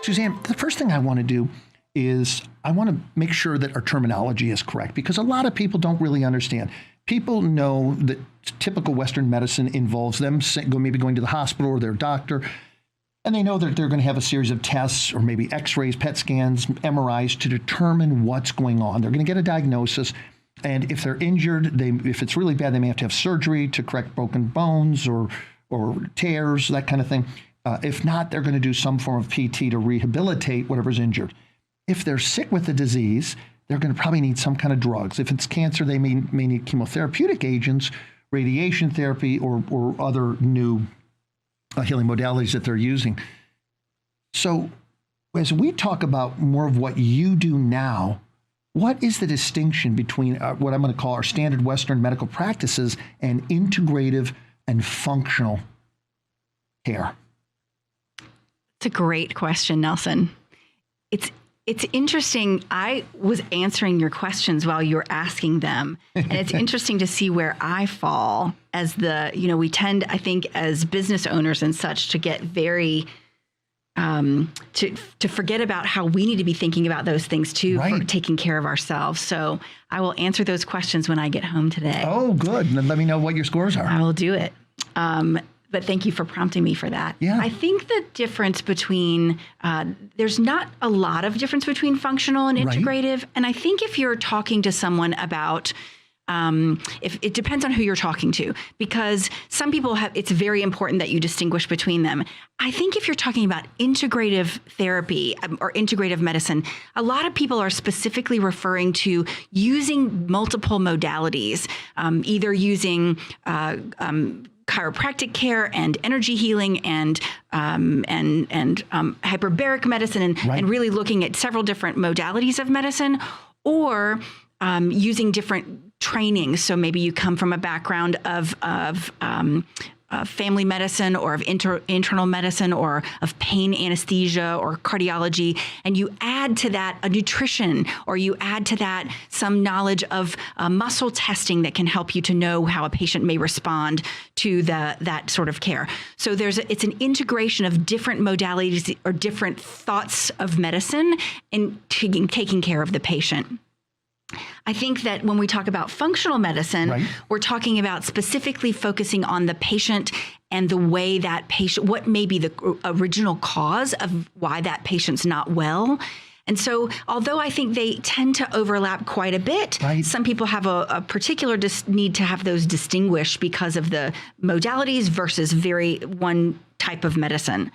Suzanne, the first thing I want to do is I want to make sure that our terminology is correct, because a lot of people don't really understand. People know that typical Western medicine involves them maybe going to the hospital or their doctor, and they know that they're going to have a series of tests or maybe x-rays, PET scans, MRIs to determine what's going on. They're going to get a diagnosis, and if they're injured, if it's really bad, they may have to have surgery to correct broken bones or tears, that kind of thing. If not, they're going to do some form of PT to rehabilitate whatever's injured. If they're sick with the disease, they're going to probably need some kind of drugs. If it's cancer, they may need chemotherapeutic agents, radiation therapy, or other new healing modalities that they're using. So as we talk about more of what you do now, what is the distinction between what I'm going to call our standard Western medical practices and integrative and functional care? It's a great question, Nelson. It's interesting. I was answering your questions while you were asking them. And it's interesting to see where I fall as we tend, I think, as business owners and such, to get very, to forget about how we need to be thinking about those things too, right, for taking care of ourselves. So I will answer those questions when I get home today. Oh, good. And then let me know what your scores are. I will do it. But thank you for prompting me for that. Yeah. I think the difference between, there's not a lot of difference between functional and integrative. Right. And I think if you're talking to someone about, if it depends on who you're talking to, because some people it's very important that you distinguish between them. I think if you're talking about integrative therapy or integrative medicine, a lot of people are specifically referring to using multiple modalities, either using, chiropractic care and energy healing and hyperbaric medicine and really looking at several different modalities of medicine, or using different trainings. So maybe you come from a background of family medicine or of internal medicine or of pain anesthesia or cardiology, and you add to that a nutrition, or you add to that some knowledge of muscle testing that can help you to know how a patient may respond to that sort of care. So it's an integration of different modalities or different thoughts of medicine in taking care of the patient. I think that when we talk about functional medicine, right, we're talking about specifically focusing on the patient and the way that patient, what may be the original cause of why that patient's not well. And so, although I think they tend to overlap quite a bit, right, some people have a particular need to have those distinguished because of the modalities versus one type of medicine.